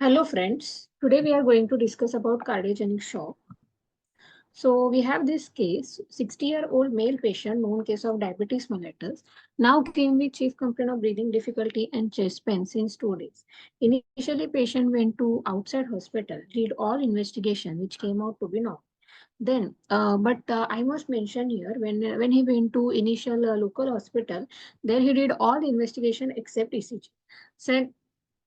Hello friends, today we are going to discuss about cardiogenic shock. So we have this case, 60-year-old male patient, known case of diabetes mellitus, now came with chief complaint of breathing difficulty and chest pain since 2 days. Initially, patient went to outside hospital, did all investigation which came out to be normal. But I must mention here when he went to initial local hospital, there he did all the investigation except ECG.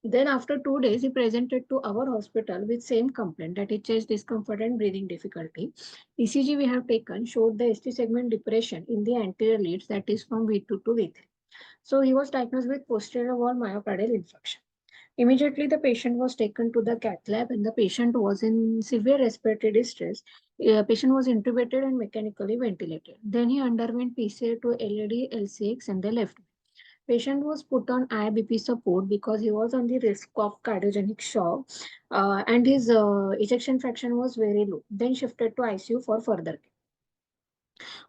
Then after 2 days, he presented to our hospital with same complaint that is chest discomfort and breathing difficulty. ECG we have taken showed the ST segment depression in the anterior leads that is from V2 to V3. So he was diagnosed with posterior wall myocardial infarction. Immediately the patient was taken to the cath lab and the patient was in severe respiratory distress. Patient was intubated and mechanically ventilated. Then he underwent PCA to LED LCX and they left. Patient was put on IBP support because he was on the risk of cardiogenic shock and his ejection fraction was very low. Then shifted to ICU for further care.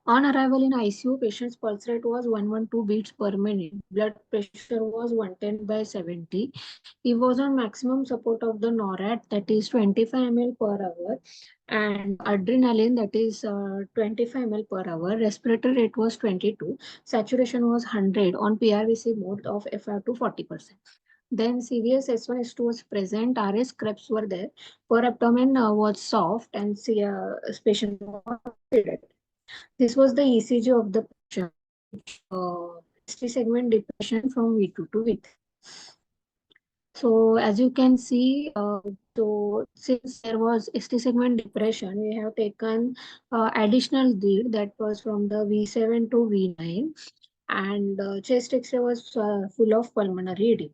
On arrival in ICU, patient's pulse rate was 112 beats per minute. Blood pressure was 110/70. He was on maximum support of the NORAD, that is 25 ml per hour, and adrenaline, that is 25 ml per hour. Respiratory rate was 22. Saturation was 100 on PRVC mode of FR to 40%. Then CVS S1, S2 was present. RS creps were there. Per abdomen was soft and patient was sedated. This was the ECG of the patient, which ST segment depression from V2 to V3. So as you can see, so since there was ST segment depression, we have taken additional lead that was from the V7 to V9, and chest X-ray was full of pulmonary edema.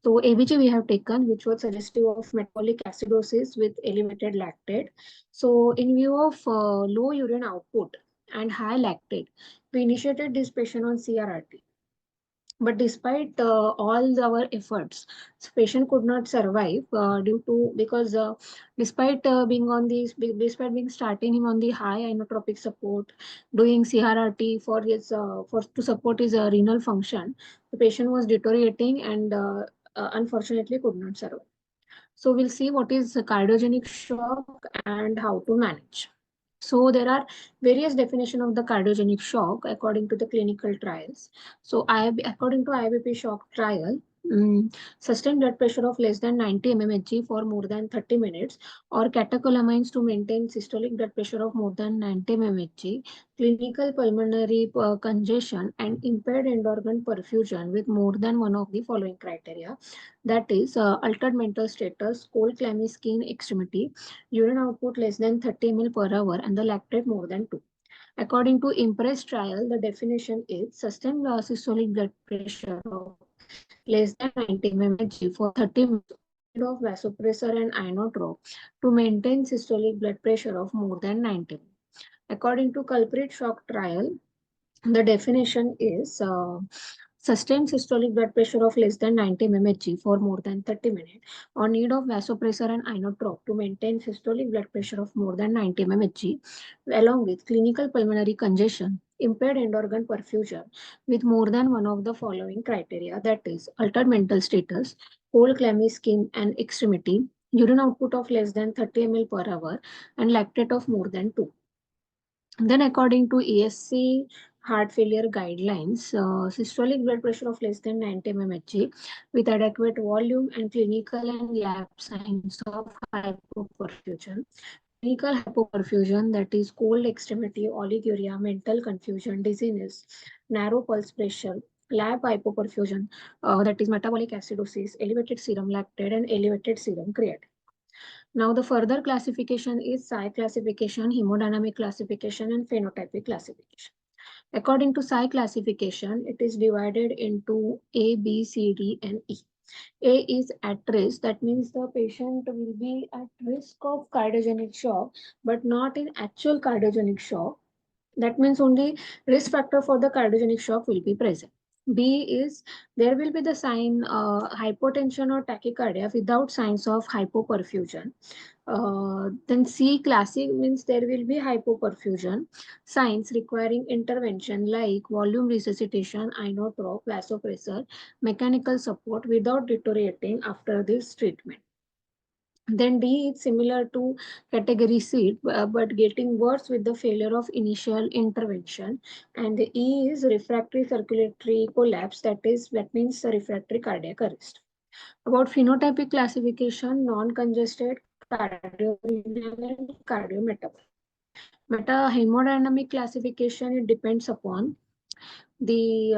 So ABG we have taken, which was suggestive of metabolic acidosis with elevated lactate. So in view of low urine output and high lactate, we initiated this patient on CRRT. But despite all our efforts, this patient could not survive due to because despite being on these, despite being starting him on the high inotropic support, doing CRRT for his for to support his renal function, the patient was deteriorating and unfortunately could not survive. So we'll see what is cardiogenic shock and how to manage. So there are various definition of the cardiogenic shock according to the clinical trials. So according to IBP shock trial, sustained blood pressure of less than 90 mmHg for more than 30 minutes, or catecholamines to maintain systolic blood pressure of more than 90 mmHg, clinical pulmonary congestion, and impaired end organ perfusion with more than one of the following criteria. That is altered mental status, cold clammy skin extremity, urine output less than 30 ml per hour, and the lactate more than 2. According to IMPRESS trial, the definition is sustained systolic blood pressure of less than 90 mmHg for 30 minutes on need of vasopressor and inotrope to maintain systolic blood pressure of more than 90. According to culprit shock trial, the definition is sustained systolic blood pressure of less than 90 mmHg for more than 30 minutes or need of vasopressor and inotrope to maintain systolic blood pressure of more than 90 mmHg along with clinical pulmonary congestion, impaired end organ perfusion with more than one of the following criteria, that is altered mental status, cold clammy skin and extremity, urine output of less than 30 ml per hour and lactate of more than 2. Then, according to ESC heart failure guidelines, systolic blood pressure of less than 90 mmHg with adequate volume and clinical and lab signs of hypoperfusion. Clinical hypoperfusion, that is cold extremity, oliguria, mental confusion, dizziness, narrow pulse pressure, lab hypoperfusion, that is metabolic acidosis, elevated serum lactate, and elevated serum creatinine. Now the further classification is Psi classification, hemodynamic classification, and phenotypic classification. According to Psi classification, it is divided into A, B, C, D, and E. A is at risk. That means the patient will be at risk of cardiogenic shock, but not in actual cardiogenic shock. That means only risk factor for the cardiogenic shock will be present. B is there will be the sign hypotension or tachycardia without signs of hypoperfusion. Then C classic means there will be hypoperfusion, signs requiring intervention like volume resuscitation, inotrope, vasopressor, mechanical support without deteriorating after this treatment. Then D is similar to category C, but getting worse with the failure of initial intervention. And the E is refractory circulatory collapse, that means the refractory cardiac arrest. About phenotypic classification, non-congested, cardiorenal, and cardiometabolic. Meta-hemodynamic classification, it depends upon the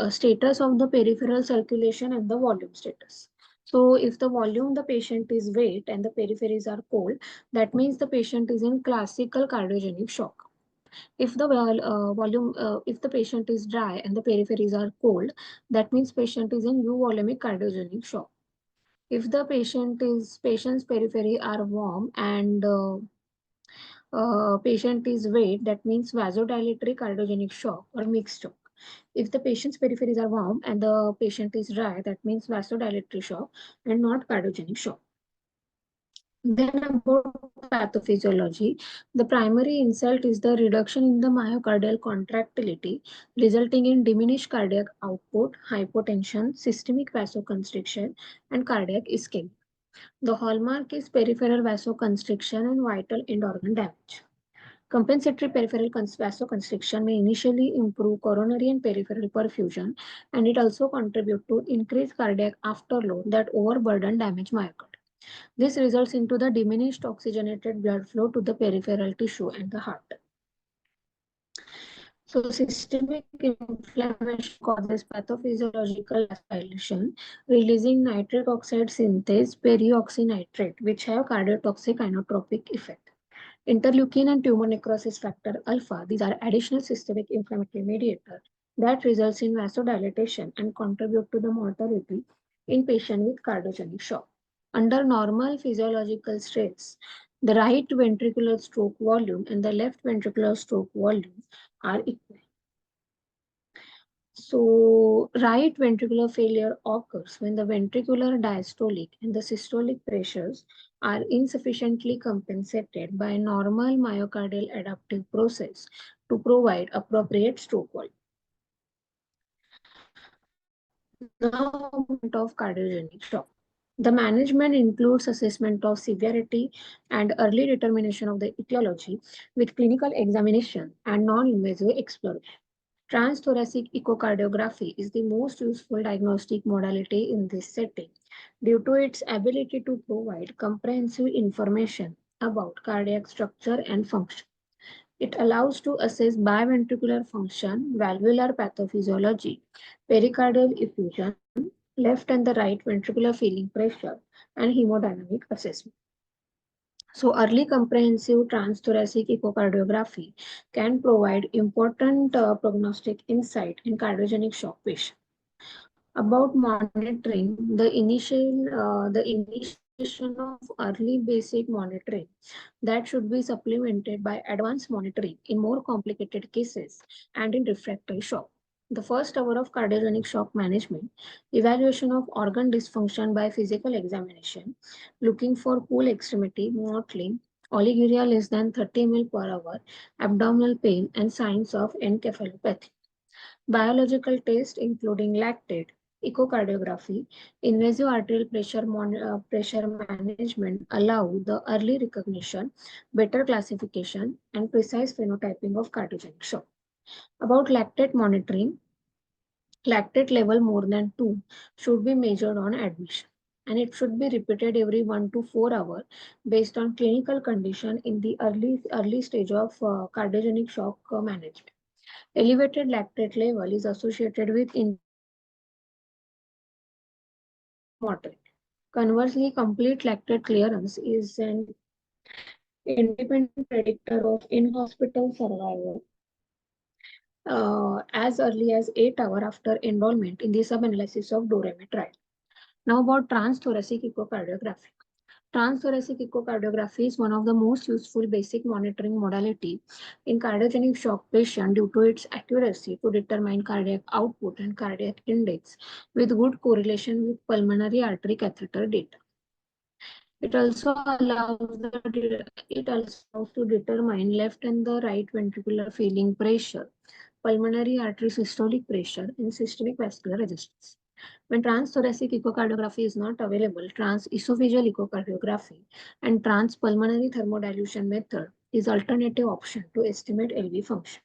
status of the peripheral circulation and the volume status. So if the volume, the patient is wet and the peripheries are cold, that means the patient is in classical cardiogenic shock. If the if the patient is dry and the peripheries are cold, that means patient is in euvolumic cardiogenic shock. If the patient's periphery are warm and patient is wet, that means vasodilatory cardiogenic shock or mixed shock. If the patient's peripheries are warm and the patient is dry, that means vasodilatory shock and not cardiogenic shock. Then about pathophysiology, the primary insult is the reduction in the myocardial contractility, resulting in diminished cardiac output, hypotension, systemic vasoconstriction, and cardiac ischemia. The hallmark is peripheral vasoconstriction and vital end organ damage. Compensatory peripheral vasoconstriction may initially improve coronary and peripheral perfusion, and it also contributes to increased cardiac afterload that overburden damage myocardium. This results into the diminished oxygenated blood flow to the peripheral tissue and the heart. So systemic inflammation causes pathophysiological vasodilation, releasing nitric oxide synthase, perioxynitrate, which have cardiotoxic inotropic effect. Interleukin and tumor necrosis factor alpha, these are additional systemic inflammatory mediators that results in vasodilatation and contribute to the mortality in patients with cardiogenic shock. Under normal physiological stress, the right ventricular stroke volume and the left ventricular stroke volume are equal. So, right ventricular failure occurs when the ventricular diastolic and the systolic pressures are insufficiently compensated by normal myocardial adaptive process to provide appropriate stroke volume. Now, management of cardiogenic shock. The management includes assessment of severity and early determination of the etiology with clinical examination and non-invasive exploration. Transthoracic echocardiography is the most useful diagnostic modality in this setting due to its ability to provide comprehensive information about cardiac structure and function. It allows to assess biventricular function, valvular pathophysiology, pericardial effusion, left and the right ventricular filling pressure, and hemodynamic assessment. So early comprehensive transthoracic echocardiography can provide important prognostic insight in cardiogenic shock patients. About monitoring, the initiation of early basic monitoring that should be supplemented by advanced monitoring in more complicated cases and in refractory shock. The first hour of cardiogenic shock management, evaluation of organ dysfunction by physical examination, looking for cool extremity, mottling, oliguria less than 30 ml per hour, abdominal pain, and signs of encephalopathy. Biological tests including lactate, echocardiography, invasive arterial pressure management allow the early recognition, better classification, and precise phenotyping of cardiogenic shock. About lactate monitoring, lactate level more than 2 should be measured on admission, and it should be repeated every 1 to 4 hours based on clinical condition in the early stage of cardiogenic shock management. Elevated lactate level is associated with increased mortality. Conversely, complete lactate clearance is an independent predictor of in-hospital survival as early as 8 hours after enrollment in the sub-analysis of DOREME trial. Now about transthoracic echocardiography. Transthoracic echocardiography is one of the most useful basic monitoring modality in cardiogenic shock patient due to its accuracy to determine cardiac output and cardiac index with good correlation with pulmonary artery catheter data. It also allows to determine left and the right ventricular filling pressure, pulmonary artery systolic pressure, and systemic vascular resistance. When transthoracic echocardiography is not available, transesophageal echocardiography and transpulmonary thermodilution method is alternative option to estimate LV function.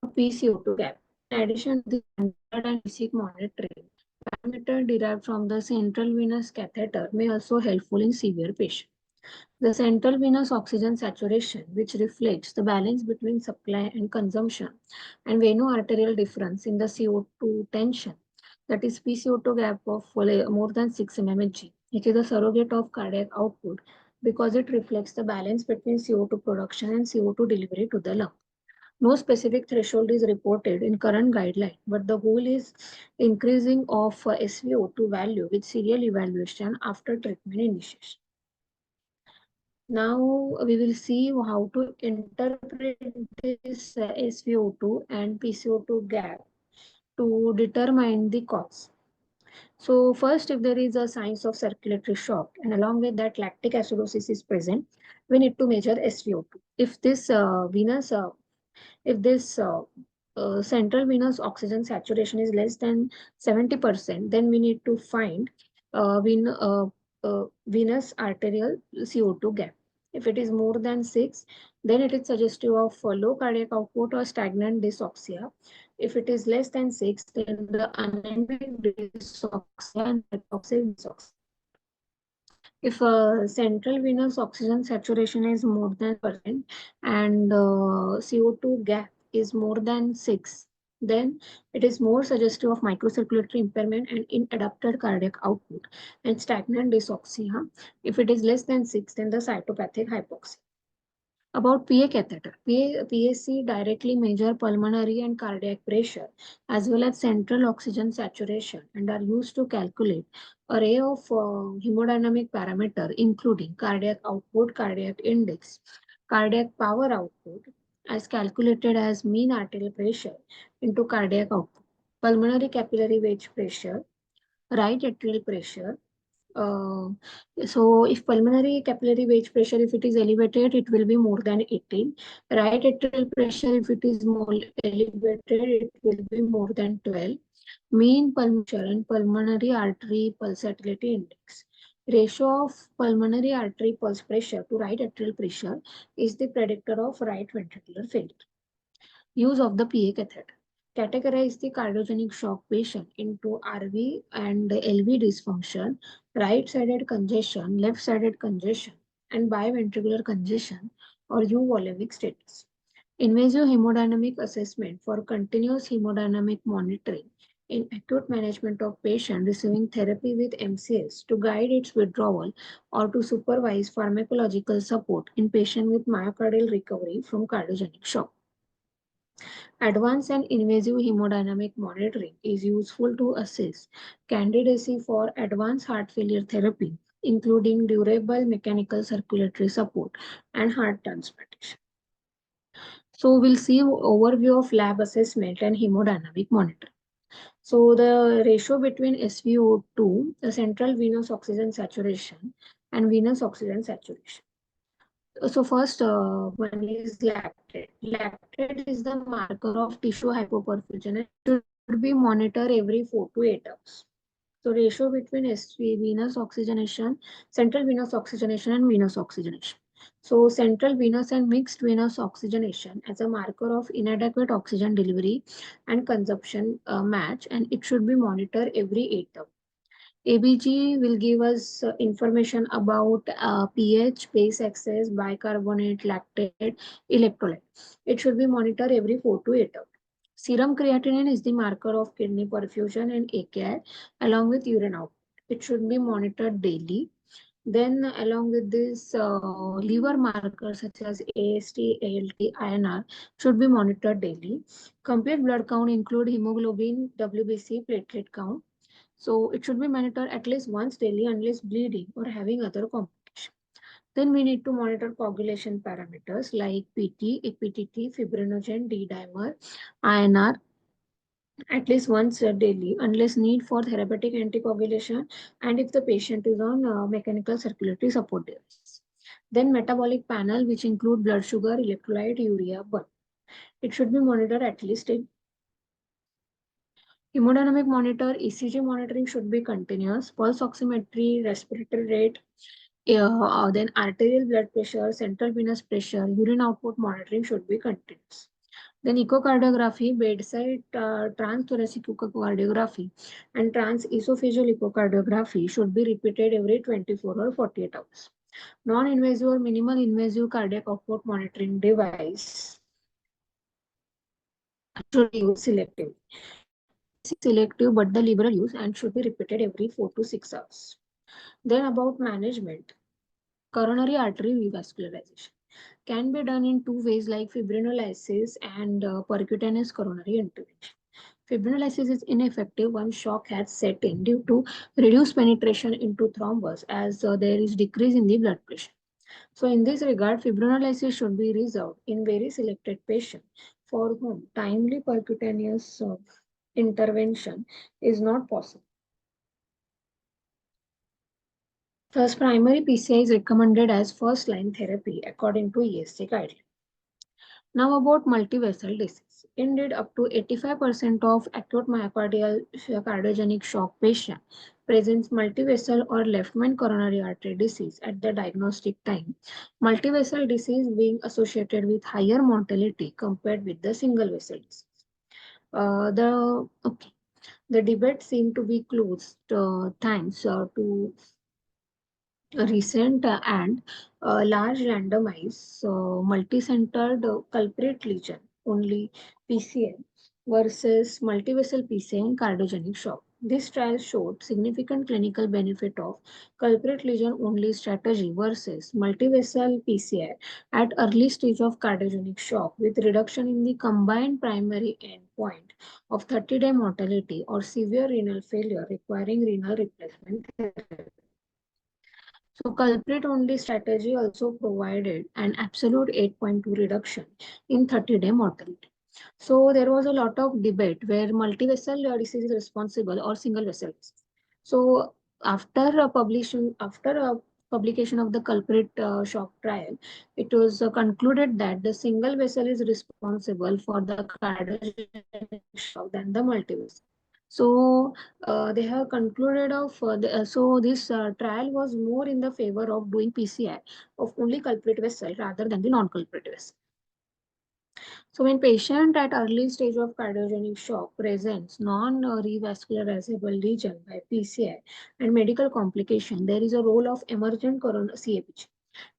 About PCO2 gap. In addition to the standard and basic monitoring, parameter derived from the central venous catheter may also helpful in severe patients. The central venous oxygen saturation, which reflects the balance between supply and consumption, and veno-arterial difference in the CO2 tension, that is PCO2 gap of more than 6 mmHg. It is a surrogate of cardiac output because it reflects the balance between CO2 production and CO2 delivery to the lung. No specific threshold is reported in current guideline, but the goal is increasing of SVO2 value with serial evaluation after treatment initiation. Now we will see how to interpret this SVO2 and PCO2 gap to determine the cause. So first, if there is a signs of circulatory shock and along with that lactic acidosis is present, we need to measure SVO2. If this central venous oxygen saturation is less than 70%, then we need to find venous arterial CO2 gap. If it is more than 6, then it is suggestive of low cardiac output or stagnant dysoxia. If it is less than 6, then the anemic dysoxia and hypoxic dysoxia. If central venous oxygen saturation is more than percent and CO2 gap is more than 6, then it is more suggestive of microcirculatory impairment and inadapted cardiac output and stagnant dysoxia. If it is less than 6, then the cytopathic hypoxia. About PA catheter. PAC directly measure pulmonary and cardiac pressure as well as central oxygen saturation and are used to calculate array of hemodynamic parameter including cardiac output, cardiac index, cardiac power output as calculated as mean arterial pressure into cardiac output, pulmonary capillary wedge pressure, right atrial pressure, uh, so if pulmonary capillary wedge pressure, if it is elevated, it will be more than 18. Right atrial pressure, if it is more elevated, it will be more than 12. Mean pulmonary and pulmonary artery pulsatility index. Ratio of pulmonary artery pulse pressure to right atrial pressure is the predictor of right ventricular failure. Use of the PA catheter. Categorize the cardiogenic shock patient into RV and LV dysfunction, right-sided congestion, left-sided congestion, and biventricular congestion or euvolemic status. Invasive hemodynamic assessment for continuous hemodynamic monitoring in acute management of patient receiving therapy with MCS to guide its withdrawal or to supervise pharmacological support in patient with myocardial recovery from cardiogenic shock. Advanced and invasive hemodynamic monitoring is useful to assess candidacy for advanced heart failure therapy, including durable mechanical circulatory support and heart transplantation. So we'll see overview of lab assessment and hemodynamic monitoring. So the ratio between SVO2, the central venous oxygen saturation, and venous oxygen saturation. So first one is lactate. Lactate is the marker of tissue hypoperfusion and should be monitored every 4 to 8 hours. So ratio between SV, venous oxygenation, central venous oxygenation and venous oxygenation. So central venous and mixed venous oxygenation as a marker of inadequate oxygen delivery and consumption match, and it should be monitored every 8 hours. ABG will give us information about pH, base excess, bicarbonate, lactate, electrolyte. It should be monitored every 4 to 8 hours. Serum creatinine is the marker of kidney perfusion and AKI along with urine output. It should be monitored daily. Then along with this, liver markers such as AST, ALT, INR should be monitored daily. Complete blood count include hemoglobin, WBC, platelet count. So it should be monitored at least once daily unless bleeding or having other complications. Then we need to monitor coagulation parameters like PT, APTT, fibrinogen, D-dimer, INR at least once daily unless need for therapeutic anticoagulation and if the patient is on mechanical circulatory support device. Then metabolic panel which include blood sugar, electrolyte, urea, burn. It should be monitored at least Hemodynamic monitor, ECG monitoring should be continuous. Pulse oximetry, respiratory rate, then arterial blood pressure, central venous pressure, urine output monitoring should be continuous. Then echocardiography, bedside transthoracic echocardiography and transesophageal echocardiography should be repeated every 24 or 48 hours. Non-invasive or minimal invasive cardiac output monitoring device should be used selectively. This is selective but the liberal use and should be repeated every 4 to 6 hours. Then about management, coronary artery revascularization can be done in two ways like fibrinolysis and percutaneous coronary intervention. Fibrinolysis is ineffective once shock has set in due to reduced penetration into thrombus as there is decrease in the blood pressure. So in this regard, fibrinolysis should be reserved in very selected patients for whom timely percutaneous intervention is not possible. Thus, primary PCI is recommended as first-line therapy according to ESC guidelines. Now about multivessel disease. Indeed, up to 85% of acute myocardial cardiogenic shock patient presents multivessel or left main coronary artery disease at the diagnostic time. Multivessel disease being associated with higher mortality compared with the single vessel disease. The debate seemed to be closed thanks to recent and large randomized multi-centered culprit lesion only PCI versus multivessel PCI and cardiogenic shock. This trial showed significant clinical benefit of culprit lesion only strategy versus multivessel PCI at early stage of cardiogenic shock with reduction in the combined primary endpoint of 30-day mortality or severe renal failure requiring renal replacement therapy. So culprit-only strategy also provided an absolute 8.2 reduction in 30-day mortality. So there was a lot of debate where multivessel disease is responsible or single vessel disease. So after publication of the culprit shock trial, it was concluded that the single vessel is responsible for the cardiogenic shock than the multivessel. So they have concluded so this trial was more in the favor of doing PCI of only culprit vessel rather than the non-culprit vessel. So when patient at early stage of cardiogenic shock presents non-revascularizable lesion by PCI and medical complication, there is a role of emergent coronary CABG.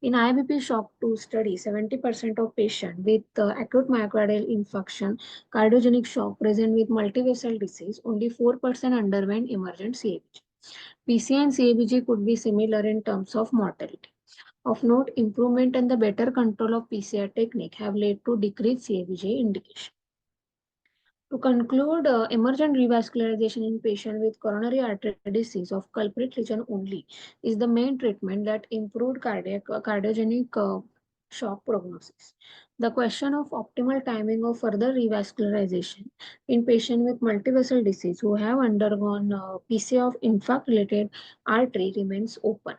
In IBP shock 2 study, 70% of patients with acute myocardial infarction, cardiogenic shock present with multivessel disease, only 4% underwent emergent CABG. PCI and CABG could be similar in terms of mortality. Of note, improvement and the better control of PCI technique have led to decreased CABG indication. To conclude, emergent revascularization in patients with coronary artery disease of culprit lesion only is the main treatment that improved cardiogenic shock prognosis. The question of optimal timing of further revascularization in patients with multivessel disease who have undergone PCI of infarct-related artery remains open.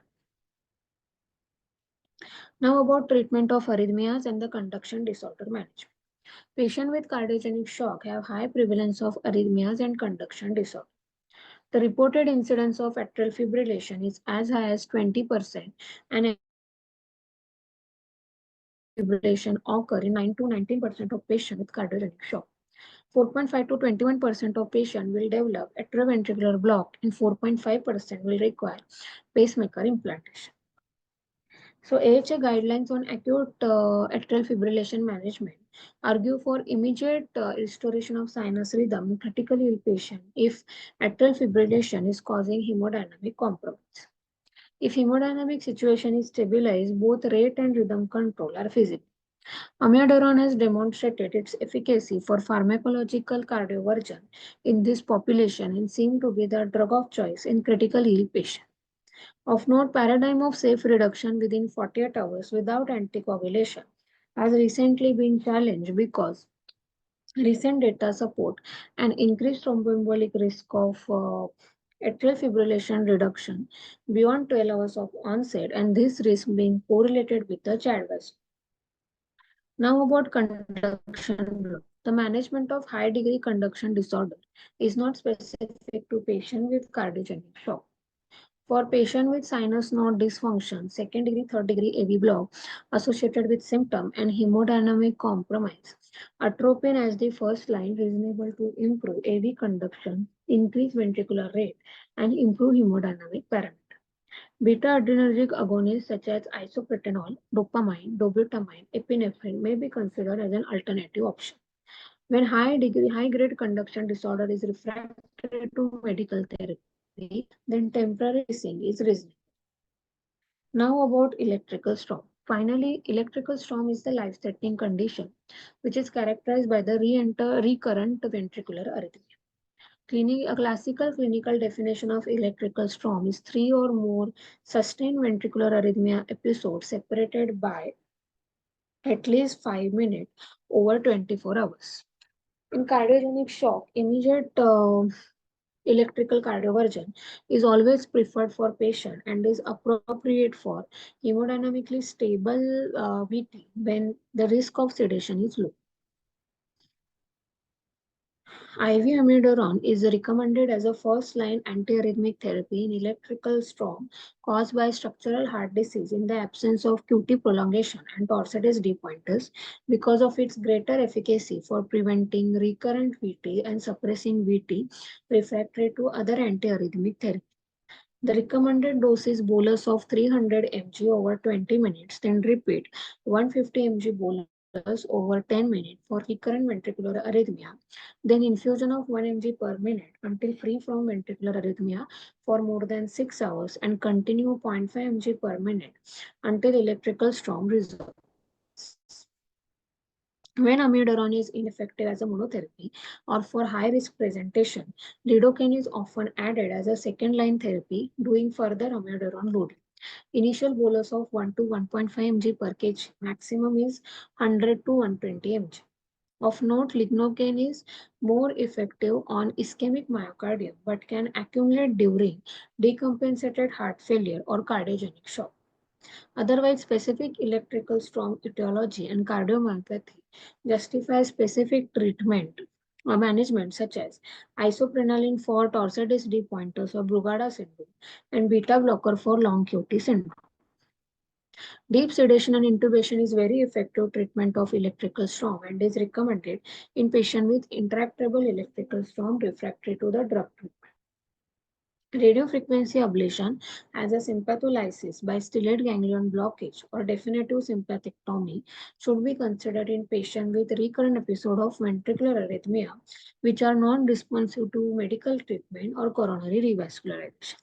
Now about treatment of arrhythmias and the conduction disorder management. Patients with cardiogenic shock have high prevalence of arrhythmias and conduction disorder. The reported incidence of atrial fibrillation is as high as 20%, and fibrillation occur in 9 to 19% of patients with cardiogenic shock. 4.5 to 21% of patients will develop atrioventricular block, and 4.5% will require pacemaker implantation. So AHA guidelines on acute atrial fibrillation management argue for immediate restoration of sinus rhythm in critically ill patient if atrial fibrillation is causing hemodynamic compromise. If hemodynamic situation is stabilized, both rate and rhythm control are feasible. Amiodarone has demonstrated its efficacy for pharmacological cardioversion in this population and seemed to be the drug of choice in critically ill patients. Of note, paradigm of safe reduction within 48 hours without anticoagulation has recently been challenged because recent data support an increased thromboembolic risk of atrial fibrillation reduction beyond 12 hours of onset, and this risk being correlated with the CHAD value. Now about conduction block. The management of high degree conduction disorder is not specific to patient with cardiogenic shock. For patient with sinus node dysfunction, second degree, third degree AV block associated with symptom and hemodynamic compromise, atropine as the first line reasonable to improve AV conduction, increase ventricular rate, and improve hemodynamic parameter. Beta adrenergic agonists such as isoproterenol, dopamine, dobutamine, epinephrine may be considered as an alternative option. When high grade conduction disorder is refractory to medical therapy, then temporary pacing is reasonable. Now about electrical storm. Finally, electrical storm is the life-threatening condition which is characterized by the recurrent ventricular arrhythmia. A classical clinical definition of electrical storm is three or more sustained ventricular arrhythmia episodes separated by at least 5 minutes over 24 hours. In cardiogenic shock, immediate electrical cardioversion is always preferred for patient and is appropriate for hemodynamically stable VT when the risk of sedation is low. IV amiodarone is recommended as a first-line antiarrhythmic therapy in electrical storm caused by structural heart disease in the absence of QT prolongation and Torsades de pointers because of its greater efficacy for preventing recurrent VT and suppressing VT refractory to other antiarrhythmic therapy. The recommended dose is bolus of 300 mg over 20 minutes, then repeat 150 mg bolus over 10 minutes for recurrent ventricular arrhythmia, then infusion of 1 mg per minute until free from ventricular arrhythmia for more than 6 hours and continue 0.5 mg per minute until electrical storm resolves. When amiodarone is ineffective as a monotherapy or for high-risk presentation, lidocaine is often added as a second-line therapy, doing further amiodarone loading. Initial bolus of 1 to 1.5 mg per kg, maximum is 100 to 120 mg. Of note, lignocaine is more effective on ischemic myocardium but can accumulate during decompensated heart failure or cardiogenic shock. Otherwise, specific electrical storm etiology and cardiomyopathy justify specific treatment or management such as isoprenaline for Torsades de pointers or Brugada syndrome and beta blocker for long QT syndrome. Deep sedation and intubation is very effective treatment of electrical storm and is recommended in patients with intractable electrical storm refractory to the drug treatment. Radiofrequency ablation as a sympatholysis by stellate ganglion blockage or definitive sympathectomy should be considered in patients with recurrent episode of ventricular arrhythmia which are non-responsive to medical treatment or coronary revascularization.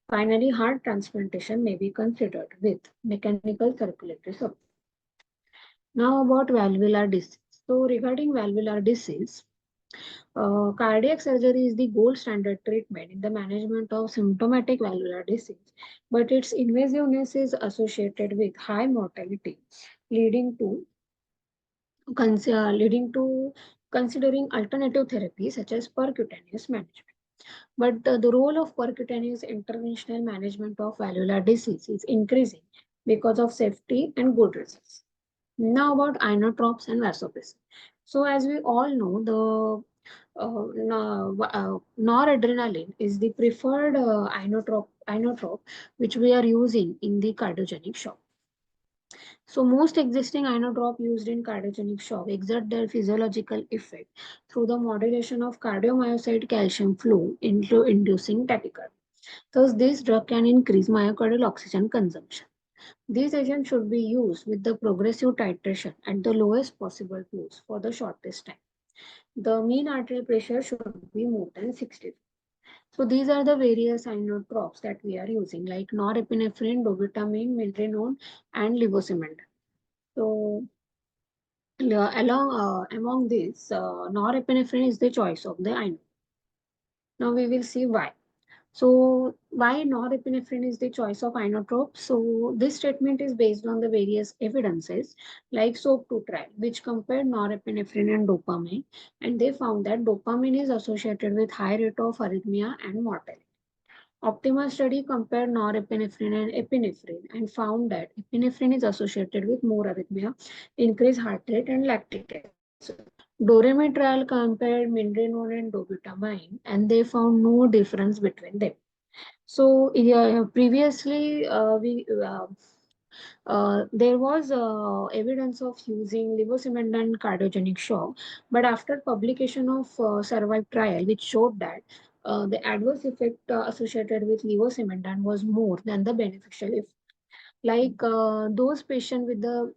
Finally, heart transplantation may be considered with mechanical circulatory support. Now about valvular disease. So regarding valvular disease, cardiac surgery is the gold standard treatment in the management of symptomatic valvular disease, but its invasiveness is associated with high mortality, leading to considering alternative therapies such as percutaneous management. But the role of percutaneous interventional management of valvular disease is increasing because of safety and good results. Now about inotropes and vasopressors. So as we all know, the noradrenaline is the preferred inotrope which we are using in the cardiogenic shock. So most existing inotrope used in cardiogenic shock exert their physiological effect through the modulation of cardiomyocyte calcium flow into inducing tachycardia. Thus, this drug can increase myocardial oxygen consumption. These agents should be used with the progressive titration at the lowest possible dose for the shortest time. The mean arterial pressure should be more than 60. So these are the various inotropes that we are using like norepinephrine, dobutamine, milrinone, and levosimendan. So among these, norepinephrine is the choice of the inotrope. Now we will see why. So why norepinephrine is the choice of inotrope? So this statement is based on the various evidences like SOAP2 trial, which compared norepinephrine and dopamine, and they found that dopamine is associated with high rate of arrhythmia and mortality. Optima study compared norepinephrine and epinephrine and found that epinephrine is associated with more arrhythmia, increased heart rate, and lactic acid. Doremi trial compared mindrinone and dobutamine, and they found no difference between them. So yeah, previously there was evidence of using levosimendan cardiogenic shock, but after publication of survive trial, which showed that the adverse effect associated with levosimendan was more than the beneficial effect. Like those patients with the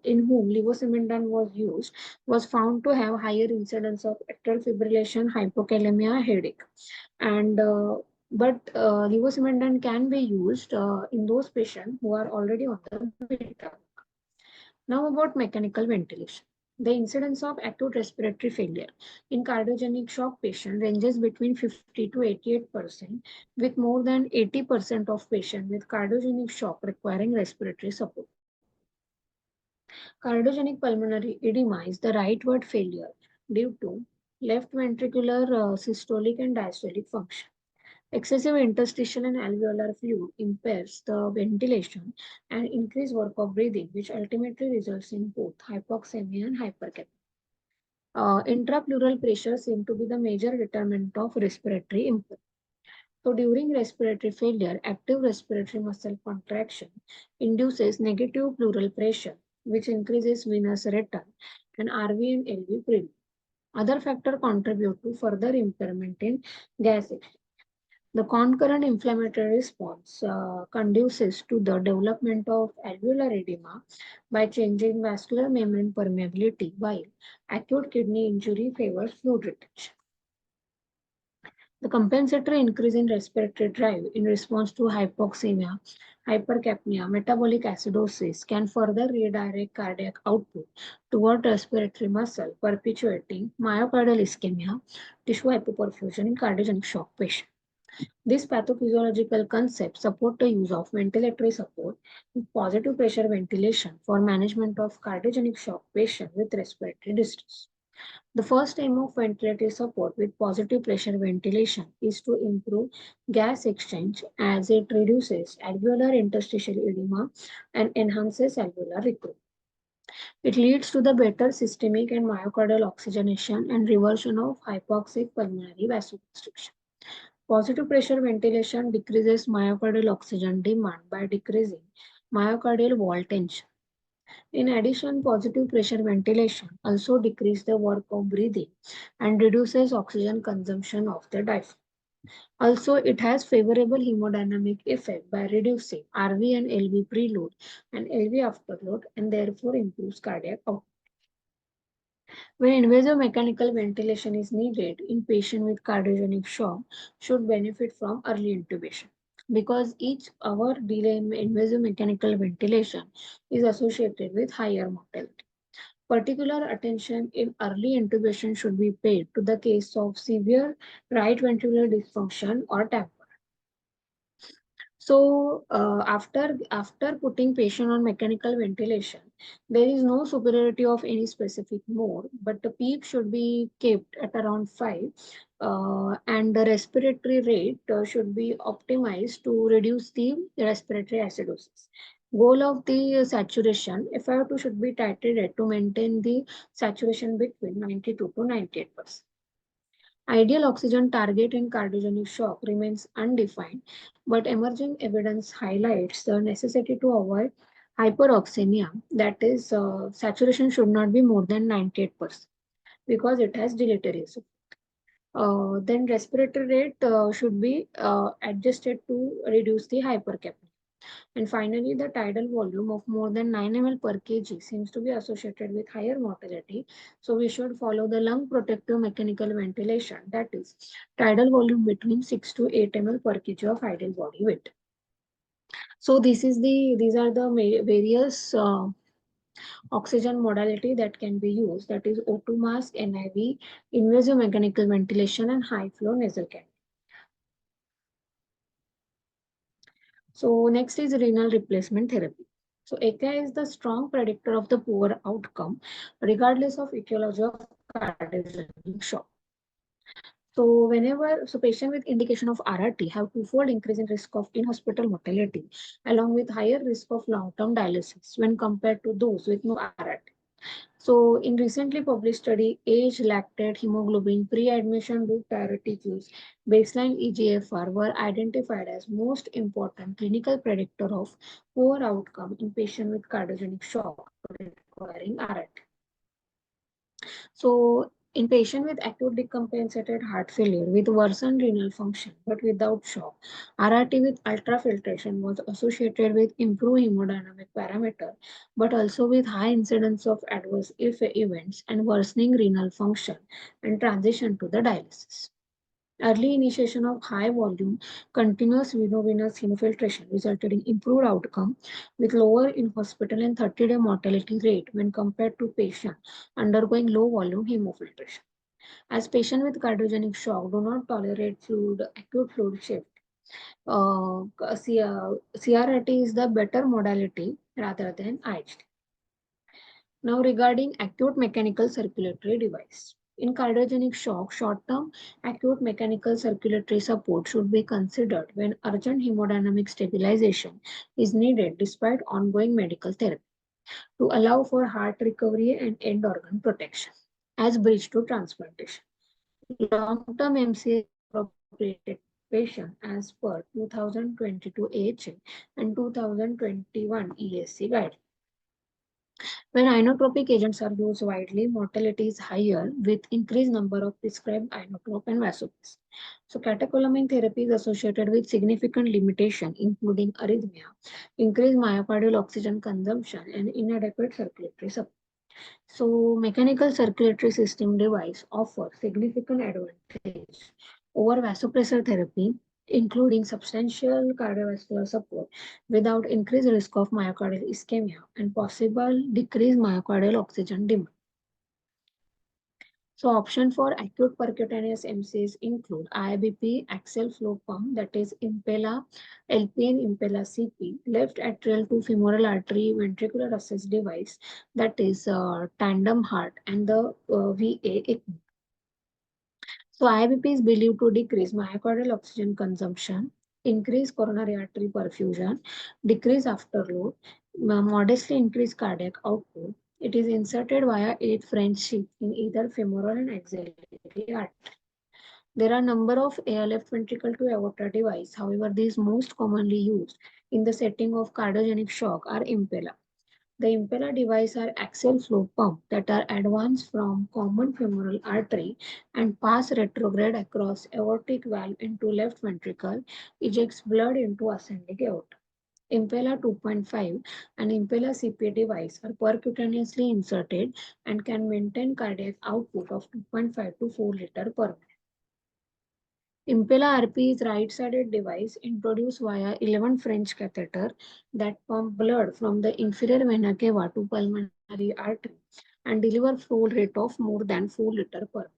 in whom levosimendan was used was found to have higher incidence of atrial fibrillation, hypokalemia, headache, and levosimendan can be used in those patients who are already on the beta. Now about mechanical ventilation. The incidence of acute respiratory failure in cardiogenic shock patient ranges between 50 to 88%, with more than 80% of patients with cardiogenic shock requiring respiratory support. Cardiogenic pulmonary edema is the right word failure due to left ventricular systolic and diastolic function. Excessive interstitial and alveolar fluid impairs the ventilation and increase work of breathing, which ultimately results in both hypoxemia and hypercapnia. Intrapleural pressure seem to be the major determinant of respiratory impairment. So during respiratory failure, active respiratory muscle contraction induces negative pleural pressure, which increases venous return and RV and LV preview. Other factors contribute to further impairment in gas exchange. The concurrent inflammatory response conduces to the development of alveolar edema by changing vascular membrane permeability, while acute kidney injury favors fluid retention. The compensatory increase in respiratory drive in response to hypoxemia, hypercapnia, metabolic acidosis can further redirect cardiac output toward respiratory muscle, perpetuating myocardial ischemia, tissue hypoperfusion in cardiogenic shock patients. These pathophysiological concepts support the use of ventilatory support with positive pressure ventilation for management of cardiogenic shock patients with respiratory distress. The first aim of ventilatory support with positive pressure ventilation is to improve gas exchange as it reduces alveolar interstitial edema and enhances alveolar recruitment. It leads to the better systemic and myocardial oxygenation and reversion of hypoxic pulmonary vasoconstriction. Positive pressure ventilation decreases myocardial oxygen demand by decreasing myocardial wall tension. In addition, positive pressure ventilation also decreases the work of breathing and reduces oxygen consumption of the diaphragm. Also, it has favorable hemodynamic effect by reducing RV and LV preload and LV afterload and therefore improves cardiac output. When invasive mechanical ventilation is needed in patient with cardiogenic shock, should benefit from early intubation because each hour delay in invasive mechanical ventilation is associated with higher mortality. Particular attention in early intubation should be paid to the case of severe right ventricular dysfunction or TAP. So after putting patient on mechanical ventilation, there is no superiority of any specific mode, but the peak should be kept at around 5, and the respiratory rate should be optimized to reduce the respiratory acidosis. Goal of the saturation, FiO2 should be titrated to maintain the saturation between 92 to 98%. Ideal oxygen target in cardiogenic shock remains undefined, but emerging evidence highlights the necessity to avoid hyperoxemia, that is, saturation should not be more than 98% because it has deleterious. Then respiratory rate should be adjusted to reduce the hypercapnia. And finally, the tidal volume of more than 9 ml per kg seems to be associated with higher mortality. So we should follow the lung protective mechanical ventilation, that is tidal volume between 6 to 8 ml per kg of ideal body weight. So these are the various oxygen modality that can be used, that is O2 mask, NIV, invasive mechanical ventilation, and high flow nasal cannula. So next is renal replacement therapy. So AKI is the strong predictor of the poor outcome, regardless of etiology of cardiogenic shock. So patient with indication of RRT have twofold increase in risk of in-hospital mortality, along with higher risk of long-term dialysis when compared to those with no RRT. So, in recently published study, age, lactate, hemoglobin, pre-admission root diuretic use, baseline EGFR were identified as most important clinical predictor of poor outcome in patients with cardiogenic shock requiring RRT. So, in patient with acute decompensated heart failure with worsened renal function but without shock, RRT with ultrafiltration was associated with improved hemodynamic parameter, but also with high incidence of adverse events and worsening renal function and transition to the dialysis. Early initiation of high volume continuous venovenous hemofiltration resulted in improved outcome with lower in-hospital and 30-day mortality rate when compared to patients undergoing low volume hemofiltration. As patients with cardiogenic shock do not tolerate acute fluid shift, CRRT is the better modality rather than IHT. Now regarding acute mechanical circulatory device. In cardiogenic shock, short-term acute mechanical circulatory support should be considered when urgent hemodynamic stabilization is needed despite ongoing medical therapy to allow for heart recovery and end organ protection as bridge to transplantation. Long-term MCS is appropriate patient as per 2022 AHA and 2021 ESC guidelines. When inotropic agents are used widely, mortality is higher with increased number of prescribed inotrope and vasopressors. So catecholamine therapy is associated with significant limitation, including arrhythmia, increased myocardial oxygen consumption, and inadequate circulatory support. So mechanical circulatory system device offer significant advantage over vasopressor therapy, including substantial cardiovascular support without increased risk of myocardial ischemia and possible decreased myocardial oxygen demand. So option for acute percutaneous MCs include IBP, axial flow pump, that is Impella LP and Impella CP, left atrial to femoral artery ventricular assist device, that is tandem heart, and the VA ECMO. So IBP is believed to decrease myocardial oxygen consumption, increase coronary artery perfusion, decrease afterload, modestly increase cardiac output. It is inserted via 8 French sheath in either femoral and axillary artery. There are number of left ventricle to aorta device. However, these most commonly used in the setting of cardiogenic shock are Impella. The Impella device are axial flow pump that are advanced from common femoral artery and pass retrograde across aortic valve into left ventricle, ejects blood into ascending aorta. Impella 2.5 and Impella CPA device are percutaneously inserted and can maintain cardiac output of 2.5 to 4 liter per minute. Impella RP is right-sided device introduced via 11 French catheter that pump blood from the inferior vena cava to pulmonary artery and deliver flow rate of more than 4 liter per minute.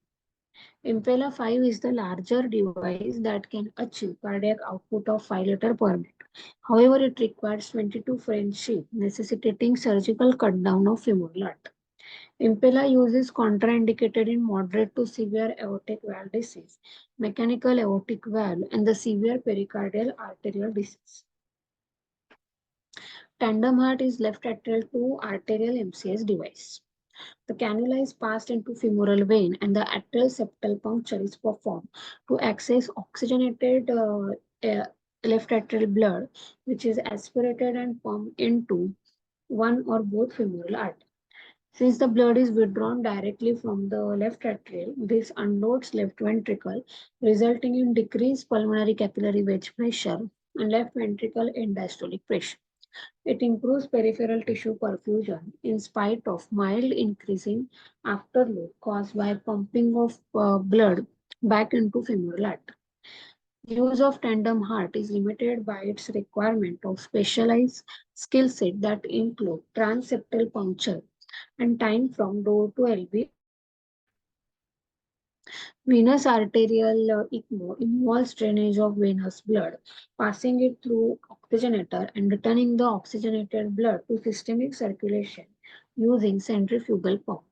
Impella 5 is the larger device that can achieve cardiac output of 5 liter per minute. However, it requires 22 French sheath, necessitating surgical cut down of femoral artery. Impella use is contraindicated in moderate to severe aortic valve disease, mechanical aortic valve, and the severe pericardial arterial disease. Tandem heart is left atrial to arterial MCS device. The cannula is passed into femoral vein and the atrial septal puncture is performed to access oxygenated left atrial blood, which is aspirated and pumped into one or both femoral arteries. Since the blood is withdrawn directly from the left atrial, this unloads left ventricle, resulting in decreased pulmonary capillary wedge pressure and left ventricle end diastolic pressure. It improves peripheral tissue perfusion in spite of mild increasing afterload caused by pumping of blood back into femoral artery. Use of tandem heart is limited by its requirement of specialized skill set that include transseptal puncture and time from door to LV operation. Venous arterial ECMO involves drainage of venous blood, passing it through oxygenator and returning the oxygenated blood to systemic circulation using centrifugal pump.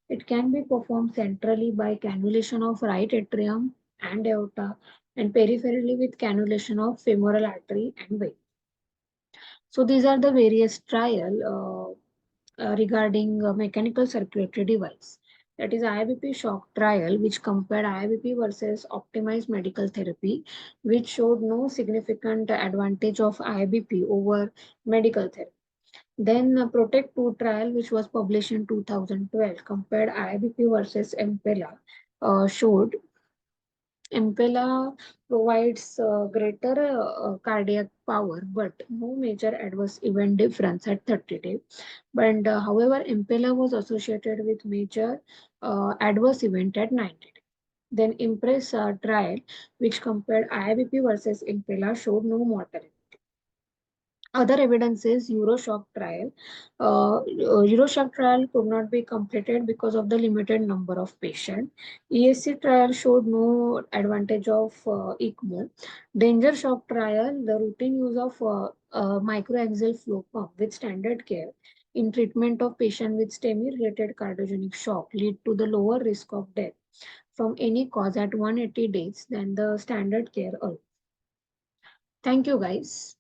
It can be performed centrally by cannulation of right atrium and aorta and peripherally with cannulation of femoral artery and vein. So these are the various trial regarding mechanical circulatory device. That is IBP shock trial, which compared IBP versus optimized medical therapy, which showed no significant advantage of IBP over medical therapy. Then Protect 2 trial, which was published in 2012, compared IBP versus Impella, showed Impella provides greater cardiac power, but no major adverse event difference at 30 days. But however, Impella was associated with major adverse event at 90 days. Then Impress trial, which compared IBP versus Impella, showed no mortality. Other evidence is Euroshock trial. Euroshock trial could not be completed because of the limited number of patients. ESC trial showed no advantage of ECMO. Danger shock trial, the routine use of microaxial flow pump with standard care in treatment of patient with STEMI-related cardiogenic shock lead to the lower risk of death from any cause at 180 days than the standard care alone. Thank you, guys.